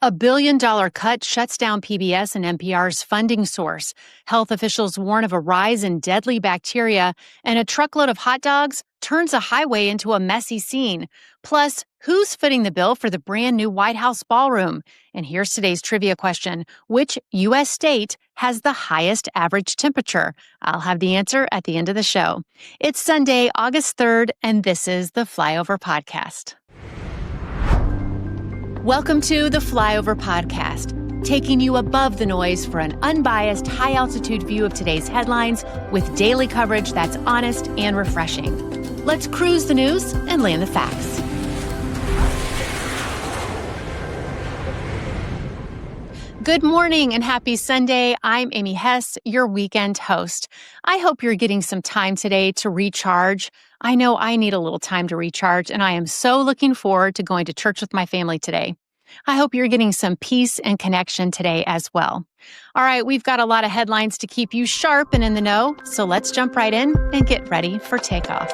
A billion-dollar cut shuts down PBS and NPR's funding source. Health officials warn of a rise in deadly bacteria, and a truckload of hot dogs turns a highway into a messy scene. Plus, who's footing the bill for the brand new White House ballroom? And here's today's trivia question. Which U.S. state has the highest average temperature? I'll have the answer at the end of the show. It's Sunday, August 3rd, and this is the Flyover Podcast. Welcome to the Flyover Podcast, taking you above the noise for an unbiased, high-altitude view of today's headlines with daily coverage that's honest and refreshing. Let's cruise the news and land the facts. Good morning and happy Sunday. I'm Amy Hess, your weekend host. I hope you're getting some time today to recharge. I know I need a little time to recharge, and I am so looking forward to going to church with my family today. I hope you're getting some peace and connection today as well. All right, we've got a lot of headlines to keep you sharp and in the know, so let's jump right in and get ready for takeoff.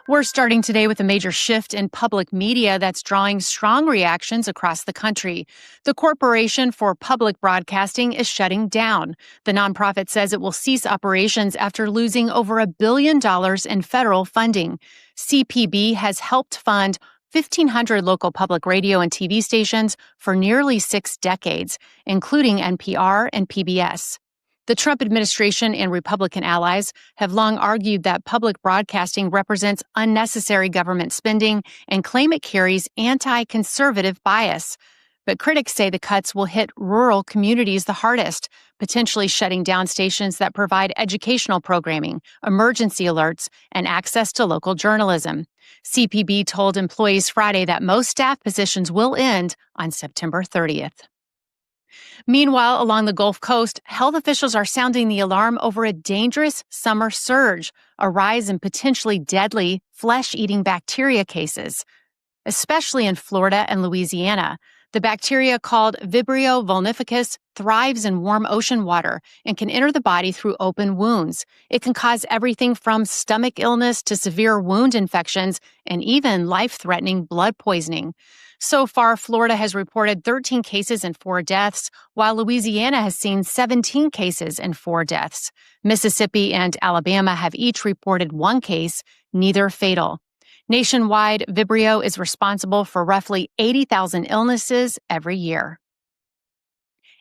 We're starting today with a major shift in public media that's drawing strong reactions across the country. The Corporation for Public Broadcasting is shutting down. The nonprofit says it will cease operations after losing over $1 billion in federal funding. CPB has helped fund 1,500 local public radio and TV stations for nearly 6 decades, including NPR and PBS. The Trump administration and Republican allies have long argued that public broadcasting represents unnecessary government spending and claim it carries anti-conservative bias. But critics say the cuts will hit rural communities the hardest, potentially shutting down stations that provide educational programming, emergency alerts, and access to local journalism. CPB told employees Friday that most staff positions will end on September 30th. Meanwhile, along the Gulf Coast, health officials are sounding the alarm over a dangerous summer surge, a rise in potentially deadly flesh-eating bacteria cases, especially in Florida and Louisiana. The bacteria called Vibrio vulnificus thrives in warm ocean water and can enter the body through open wounds. It can cause everything from stomach illness to severe wound infections and even life-threatening blood poisoning. So far, Florida has reported 13 cases and 4 deaths, while Louisiana has seen 17 cases and 4 deaths. Mississippi and Alabama have each reported 1 case, neither fatal. Nationwide, Vibrio is responsible for roughly 80,000 illnesses every year.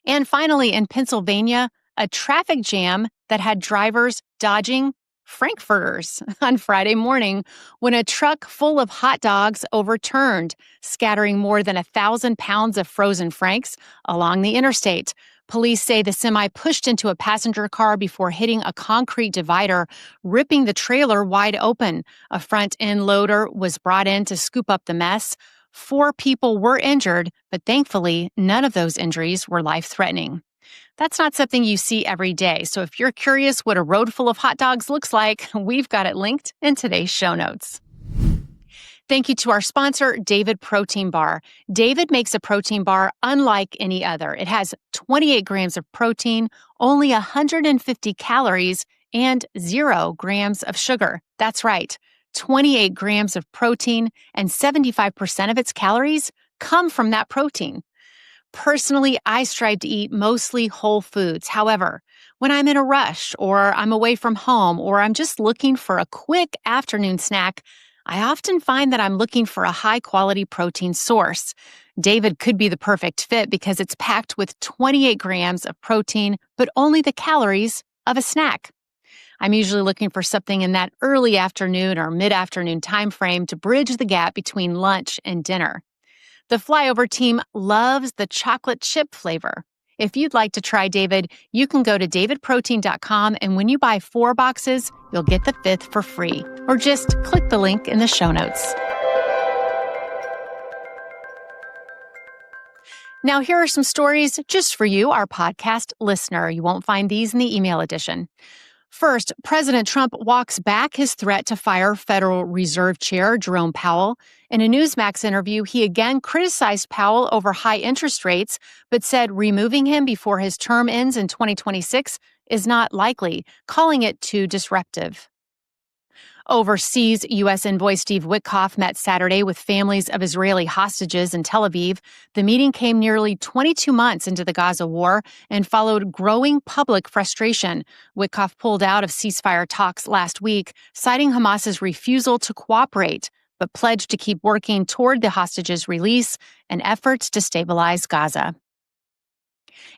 And finally, in Pennsylvania, a traffic jam that had drivers dodging Frankfurters on Friday morning when a truck full of hot dogs overturned, scattering more than 1,000 pounds of frozen Franks along the interstate. Police say the semi pushed into a passenger car before hitting a concrete divider, ripping the trailer wide open. A front-end loader was brought in to scoop up the mess. 4 people were injured, but thankfully, none of those injuries were life-threatening. That's not something you see every day, so if you're curious what a road full of hot dogs looks like, we've got it linked in today's show notes. Thank you to our sponsor, David Protein Bar. David makes a protein bar unlike any other. It has 28 grams of protein, only 150 calories, and 0 grams of sugar. That's right, 28 grams of protein, and 75% of its calories come from that protein. Personally, I strive to eat mostly whole foods. However, when I'm in a rush or I'm away from home or I'm just looking for a quick afternoon snack, I often find that I'm looking for a high-quality protein source. David could be the perfect fit because it's packed with 28 grams of protein, but only the calories of a snack. I'm usually looking for something in that early afternoon or mid-afternoon time frame to bridge the gap between lunch and dinner. The Flyover team loves the chocolate chip flavor. If you'd like to try David, you can go to davidprotein.com, and when you buy 4 boxes, you'll get the 5th for free. Or just click the link in the show notes. Now, here are some stories just for you, our podcast listener. You won't find these in the email edition. First, President Trump walks back his threat to fire Federal Reserve Chair Jerome Powell. In a Newsmax interview, he again criticized Powell over high interest rates, but said removing him before his term ends in 2026 is not likely, calling it too disruptive. Overseas, U.S. envoy Steve Witkoff met Saturday with families of Israeli hostages in Tel Aviv. The meeting came nearly 22 months into the Gaza war and followed growing public frustration. Witkoff pulled out of ceasefire talks last week, citing Hamas's refusal to cooperate, but pledged to keep working toward the hostages' release and efforts to stabilize Gaza.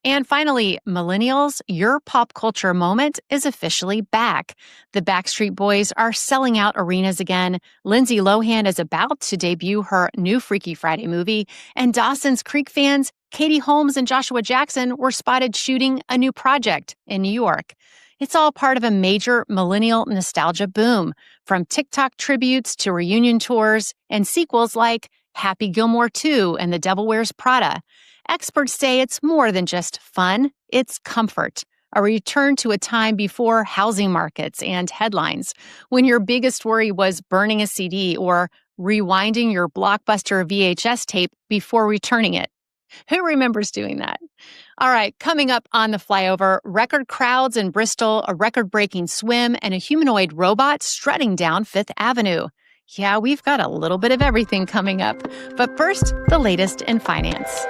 And finally, millennials, your pop culture moment is officially back. The Backstreet Boys are selling out arenas again. Lindsay Lohan is about to debut her new Freaky Friday movie. And Dawson's Creek fans, Katie Holmes and Joshua Jackson, were spotted shooting a new project in New York. It's all part of a major millennial nostalgia boom, from TikTok tributes to reunion tours and sequels like Happy Gilmore 2 and The Devil Wears Prada. Experts say it's more than just fun, it's comfort, a return to a time before housing markets and headlines, when your biggest worry was burning a CD or rewinding your Blockbuster VHS tape before returning it. Who remembers doing that? All right, coming up on the Flyover, record crowds in Bristol, a record-breaking swim, and a humanoid robot strutting down Fifth Avenue. Yeah, we've got a little bit of everything coming up. But first, the latest in finance.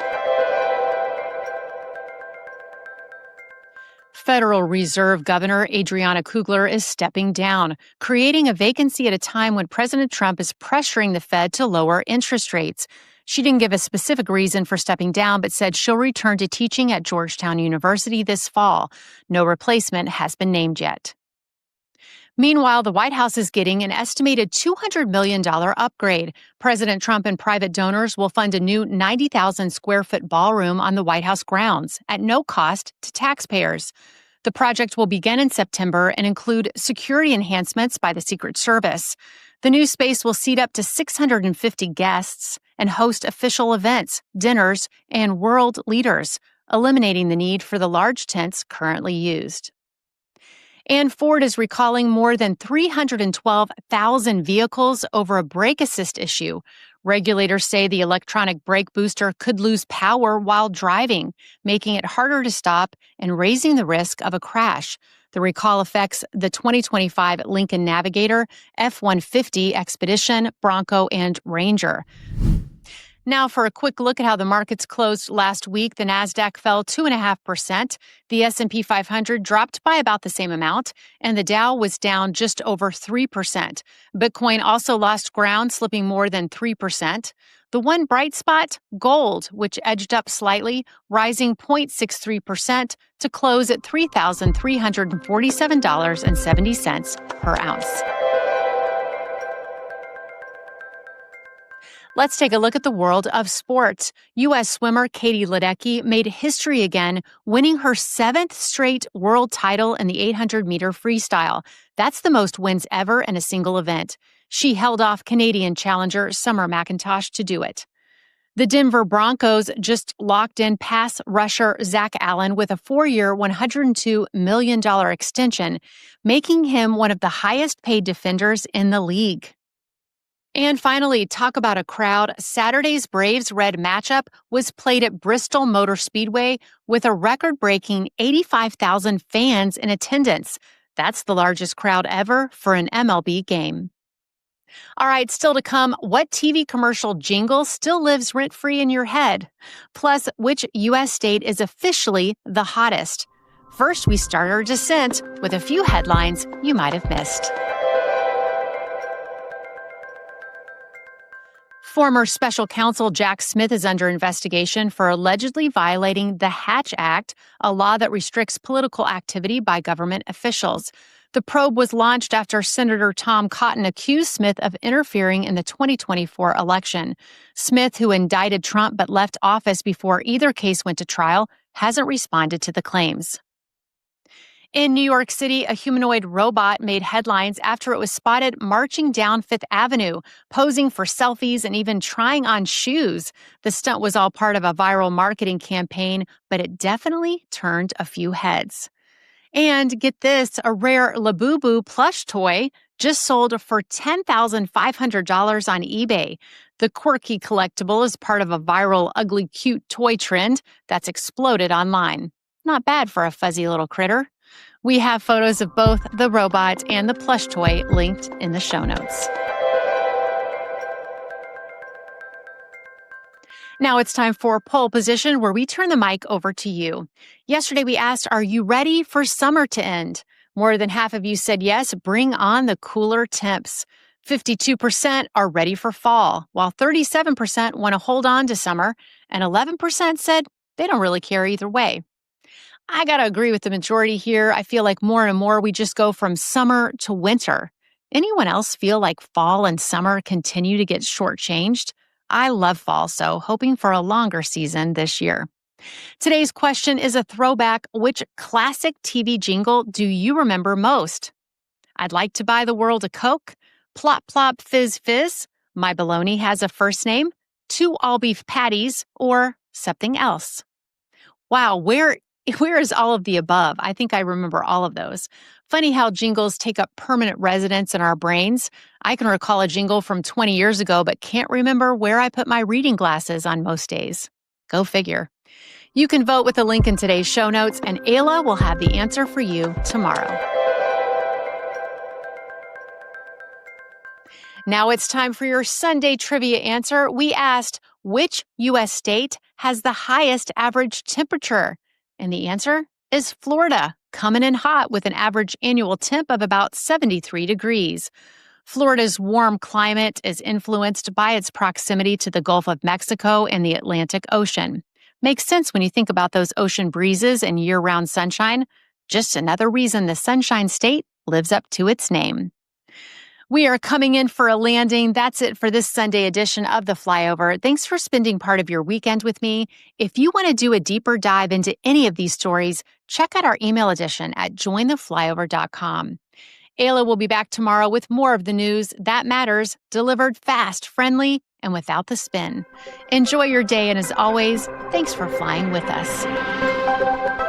Federal Reserve Governor Adriana Kugler is stepping down, creating a vacancy at a time when President Trump is pressuring the Fed to lower interest rates. She didn't give a specific reason for stepping down, but said she'll return to teaching at Georgetown University this fall. No replacement has been named yet. Meanwhile, the White House is getting an estimated $200 million upgrade. President Trump and private donors will fund a new 90,000 square foot ballroom on the White House grounds at no cost to taxpayers. The project will begin in September and include security enhancements by the Secret Service. The new space will seat up to 650 guests and host official events, dinners, and world leaders, eliminating the need for the large tents currently used. And Ford is recalling more than 312,000 vehicles over a brake assist issue. Regulators say the electronic brake booster could lose power while driving, making it harder to stop and raising the risk of a crash. The recall affects the 2025 Lincoln Navigator, F-150 Expedition, Bronco, and Ranger. Now, for a quick look at how the markets closed last week, the Nasdaq fell 2.5%, the S&P 500 dropped by about the same amount, and the Dow was down just over 3%. Bitcoin also lost ground, slipping more than 3%. The one bright spot, gold, which edged up slightly, rising 0.63% to close at $3,347.70 per ounce. Let's take a look at the world of sports. U.S. swimmer Katie Ledecky made history again, winning her 7th straight world title in the 800-meter freestyle. That's the most wins ever in a single event. She held off Canadian challenger Summer McIntosh to do it. The Denver Broncos just locked in pass rusher Zach Allen with a 4-year, $102 million extension, making him one of the highest-paid defenders in the league. And finally, talk about a crowd. Saturday's Braves-Red matchup was played at Bristol Motor Speedway with a record-breaking 85,000 fans in attendance. That's the largest crowd ever for an MLB game. All right, still to come, what TV commercial jingle still lives rent-free in your head? Plus, which U.S. state is officially the hottest? First, we start our descent with a few headlines you might have missed. Former special counsel Jack Smith is under investigation for allegedly violating the Hatch Act, a law that restricts political activity by government officials. The probe was launched after Senator Tom Cotton accused Smith of interfering in the 2024 election. Smith, who indicted Trump but left office before either case went to trial, hasn't responded to the claims. In New York City, a humanoid robot made headlines after it was spotted marching down Fifth Avenue, posing for selfies and even trying on shoes. The stunt was all part of a viral marketing campaign, but it definitely turned a few heads. And get this, a rare Labubu plush toy just sold for $10,500 on eBay. The quirky collectible is part of a viral ugly cute toy trend that's exploded online. Not bad for a fuzzy little critter. We have photos of both the robot and the plush toy linked in the show notes. Now it's time for Pole Position, where we turn the mic over to you. Yesterday we asked, are you ready for summer to end? More than half of you said yes, bring on the cooler temps. 52% are ready for fall, while 37% want to hold on to summer, and 11% said they don't really care either way. I got to agree with the majority here. I feel like more and more we just go from summer to winter. Anyone else feel like fall and summer continue to get shortchanged? I love fall, so hoping for a longer season this year. Today's question is a throwback. Which classic TV jingle do you remember most? I'd like to buy the world a Coke. Plop, plop, fizz, fizz. My bologna has a first name. 2 all-beef patties, or something else. Wow, where is all of the above? I think I remember all of those. Funny how jingles take up permanent residence in our brains. I can recall a jingle from 20 years ago, but can't remember where I put my reading glasses on most days. Go figure. You can vote with a link in today's show notes, and Ayla will have the answer for you tomorrow. Now it's time for your Sunday trivia answer. We asked, which U.S. state has the highest average temperature? And the answer is Florida, coming in hot with an average annual temp of about 73 degrees. Florida's warm climate is influenced by its proximity to the Gulf of Mexico and the Atlantic Ocean. Makes sense when you think about those ocean breezes and year-round sunshine. Just another reason the Sunshine State lives up to its name. We are coming in for a landing. That's it for this Sunday edition of The Flyover. Thanks for spending part of your weekend with me. If you want to do a deeper dive into any of these stories, check out our email edition at jointheflyover.com. Ayla will be back tomorrow with more of the news that matters, delivered fast, friendly, and without the spin. Enjoy your day, and as always, thanks for flying with us.